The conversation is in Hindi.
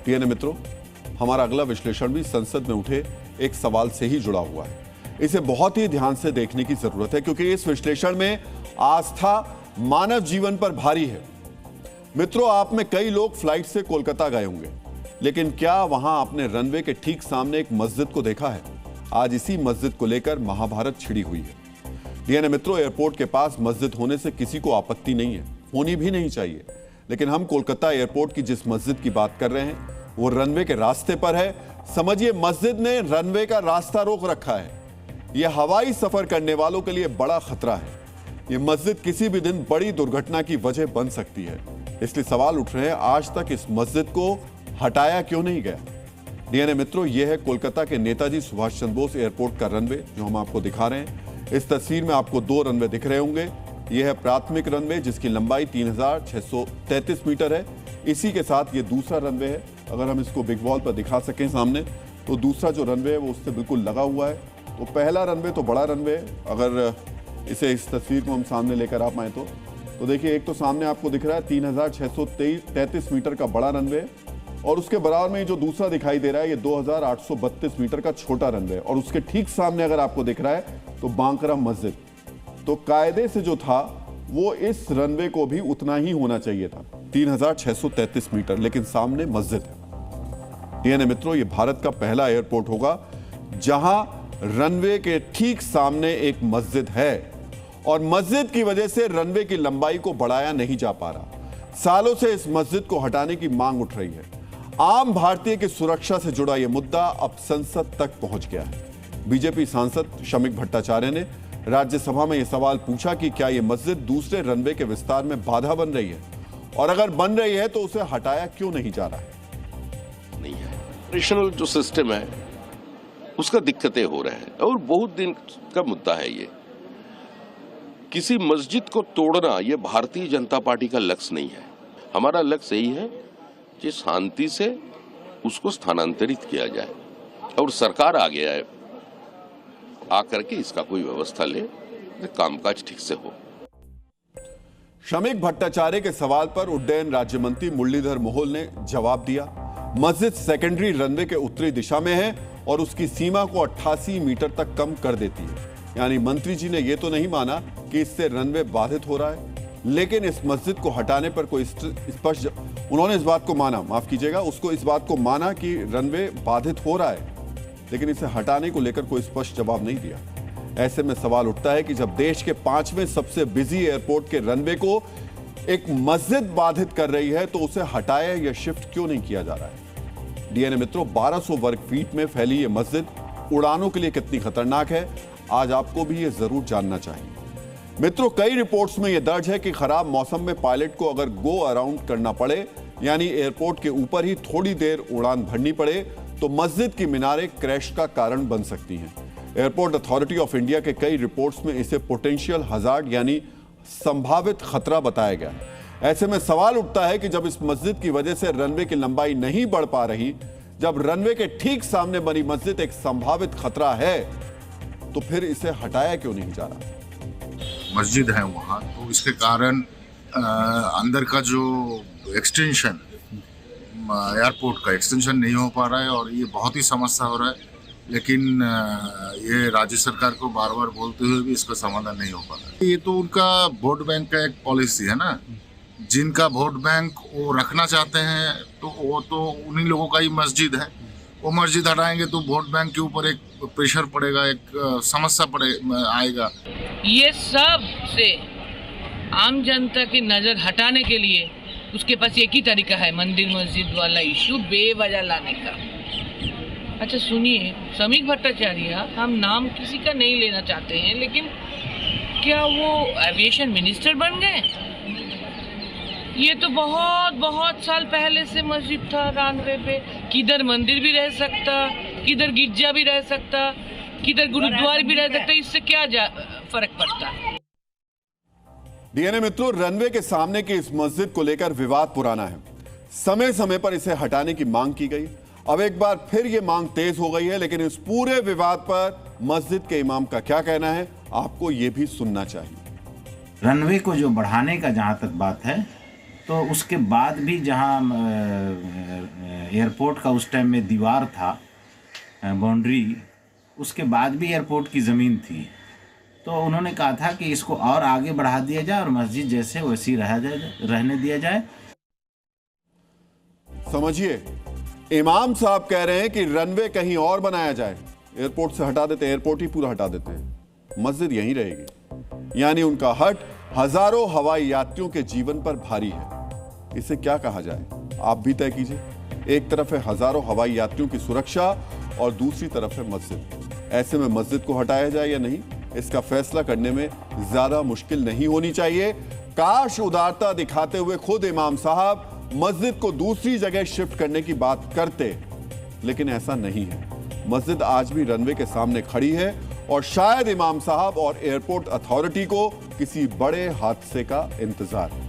डीएनए मित्रों, हमारा अगला विश्लेषण भी संसद में उठे एक सवाल से ही जुड़ा हुआ है। इसे बहुत ही ध्यान से देखने की जरूरत है क्योंकि इस विश्लेषण में आस्था मानव जीवन पर भारी है। मित्रों, आप में कई लोग फ्लाइट से कोलकाता गए होंगे, लेकिन क्या वहां आपने रनवे के ठीक सामने एक मस्जिद को देखा है? आज इसी मस्जिद को लेकर महाभारत छिड़ी हुई है। डीएनए मित्रों, एयरपोर्ट के पास मस्जिद होने से किसी को आपत्ति नहीं है, होनी भी नहीं चाहिए, लेकिन हम कोलकाता एयरपोर्ट की जिस मस्जिद की बात कर रहे हैं वो रनवे के रास्ते पर है। समझिए, मस्जिद ने रनवे का रास्ता रोक रखा है। यह हवाई सफर करने वालों के लिए बड़ा खतरा है। यह मस्जिद किसी भी दिन बड़ी दुर्घटना की वजह बन सकती है। इसलिए सवाल उठ रहे हैं, आज तक इस मस्जिद को हटाया क्यों नहीं गया? डीएनए मित्रों, यह है कोलकाता के नेताजी सुभाष चंद्र बोस एयरपोर्ट का रनवे जो हम आपको दिखा रहे हैं। इस तस्वीर में आपको दो रनवे दिख रहे होंगे। यह है प्राथमिक रनवे जिसकी लंबाई 3633 मीटर है। इसी के साथ ये दूसरा रनवे है। अगर हम इसको बिग वॉल पर दिखा सकें सामने, तो दूसरा जो रनवे है वो उससे बिल्कुल लगा हुआ है। तो पहला रनवे तो बड़ा रनवे है। अगर इसे इस तस्वीर को हम सामने लेकर आप आए तो देखिए, एक तो सामने आपको दिख रहा है 3633 मीटर का बड़ा रनवे, और उसके बराबर में जो दूसरा दिखाई दे रहा है ये 2832 मीटर का छोटा रनवे, और उसके ठीक सामने अगर आपको दिख रहा है तो बांकरा मस्जिद। तो कायदे से जो था वो इस रनवे को भी उतना ही होना चाहिए था, 3633 मीटर, लेकिन सामने मस्जिद है। डीएनए मित्रों, ये भारत का पहला एयरपोर्ट होगा जहां रनवे के ठीक सामने एक मस्जिद है, और मस्जिद की वजह से रनवे की लंबाई को बढ़ाया नहीं जा पा रहा। सालों से इस मस्जिद को हटाने की मांग उठ रही है। आम भारतीय की सुरक्षा से जुड़ा यह मुद्दा अब संसद तक पहुंच गया है। बीजेपी सांसद शमीक भट्टाचार्य ने राज्यसभा में यह सवाल पूछा कि क्या यह मस्जिद दूसरे रनवे के विस्तार में बाधा बन रही है, और अगर बन रही है तो उसे हटाया क्यों नहीं जा रहा है? नहीं है, ऑपरेशनल जो सिस्टम है उसका दिक्कतें हो रहे हैं, और बहुत दिन का मुद्दा है ये। किसी मस्जिद को तोड़ना ये भारतीय जनता पार्टी का लक्ष्य नहीं है। हमारा लक्ष्य यही है कि शांति से उसको स्थानांतरित किया जाए, और सरकार आगे आए, आकर के इसका कोई व्यवस्था ले, कामकाज ठीक से हो। शमीक भट्टाचार्य के सवाल पर उड्डयन राज्य मंत्री मुरलीधर मोहोल ने जवाब दिया। मस्जिद सेकेंडरी रनवे के उत्तरी दिशा में है और उसकी सीमा को 88 मीटर तक कम कर देती है। यानी मंत्री जी ने यह तो नहीं माना कि इससे रनवे बाधित हो रहा है, लेकिन इस मस्जिद को हटाने पर कोई स्पष्ट, उन्होंने इस बात को माना, माफ कीजिएगा, उसको इस बात को माना कि रनवे बाधित हो रहा है, लेकिन इसे हटाने को लेकर कोई स्पष्ट जवाब नहीं दिया। ऐसे में सवाल उठता है कि जब देश के 5वें सबसे बिजी एयरपोर्ट के रनवे को एक मस्जिद बाधित कर रही है तो उसे हटाया या शिफ्ट क्यों नहीं किया जा रहा है? डीएनए मित्रों, 1200 वर्ग फीट में फैली यह मस्जिद उड़ानों के लिए कितनी खतरनाक है, आज आपको भी यह जरूर जानना चाहिए। मित्रों, कई रिपोर्ट्स में यह दर्ज है कि खराब मौसम में पायलट को अगर गो अराउंड करना पड़े, यानी एयरपोर्ट के ऊपर ही थोड़ी देर उड़ान भरनी पड़े, तो मस्जिद की मीनारें क्रैश का कारण बन सकती हैं। एयरपोर्ट अथॉरिटी ऑफ इंडिया के कई रिपोर्ट्स में इसे पोटेंशियल हजार्ड यानी संभावित खतरा बताया गया। ऐसे में सवाल उठता है कि जब इस मस्जिद की वजह से रनवे की लंबाई नहीं बढ़ पा रही, जब रनवे के ठीक सामने बनी मस्जिद एक संभावित खतरा है, तो फिर इसे हटाया क्यों नहीं जा रहा? मस्जिद है वहाँ, तो इसके कारण अंदर का जो एक्सटेंशन, एयरपोर्ट का एक्सटेंशन नहीं हो पा रहा है, और ये बहुत ही समस्या हो रहा है। लेकिन ये राज्य सरकार को बार बार बोलते हुए भी इसका समाधान नहीं हो पा रहा है। ये तो उनका वोट बैंक का एक पॉलिसी है ना, जिनका वोट बैंक वो रखना चाहते हैं, तो वो तो उन्हीं लोगों का ही मस्जिद है। वो मस्जिद हटाएंगे तो वोट बैंक के ऊपर एक प्रेशर पड़ेगा, एक समस्या आएगा। ये सब से आम जनता की नज़र हटाने के लिए उसके पास एक ही तरीका है, मंदिर मस्जिद वाला इशू बेवजह लाने का। अच्छा सुनिए शमीक भट्टाचार्य, हम नाम किसी का नहीं लेना चाहते हैं, लेकिन क्या वो एविएशन मिनिस्टर बन गए? ये तो बहुत बहुत साल पहले से मस्जिद था रनवे पे। किधर मंदिर भी रह सकता, किधर गिरजा भी रह सकता, किधर गुरुद्वारा भी रह सकता, इससे क्या फर्क पड़ता? डीएनए मित्रों, रनवे के सामने की इस मस्जिद को लेकर विवाद पुराना है। समय समय पर इसे हटाने की मांग की गई, अब एक बार फिर यह मांग तेज हो गई है, लेकिन इस पूरे विवाद पर मस्जिद के इमाम का क्या कहना है, आपको यह भी सुनना चाहिए। रनवे को जो बढ़ाने का जहां तक बात है, तो उसके बाद भी जहाँ एयरपोर्ट का उस टाइम में दीवार था, बाउंड्री, उसके बाद भी एयरपोर्ट की ज़मीन थी। तो उन्होंने कहा था कि इसको और आगे बढ़ा दिया जाए और मस्जिद जैसे वैसी रहने दिया जाए। समझिए, इमाम साहब कह रहे हैं कि रनवे कहीं और बनाया जाए, एयरपोर्ट से हटा देते, एयरपोर्ट ही पूरा हटा देते हैं, मस्जिद यहीं रहेगी। यानी उनका हट हजारों हवाई यात्रियों के जीवन पर भारी है। इसे क्या कहा जाए, आप भी तय कीजिए। एक तरफ है हजारों हवाई यात्रियों की सुरक्षा और दूसरी तरफ है मस्जिद। ऐसे में मस्जिद को हटाया जाए या नहीं, इसका फैसला करने में ज्यादा मुश्किल नहीं होनी चाहिए। काश उदारता दिखाते हुए खुद इमाम साहब मस्जिद को दूसरी जगह शिफ्ट करने की बात करते, लेकिन ऐसा नहीं है। मस्जिद आज भी रनवे के सामने खड़ी है और शायद इमाम साहब और एयरपोर्ट अथॉरिटी को किसी बड़े हादसे का इंतजार है।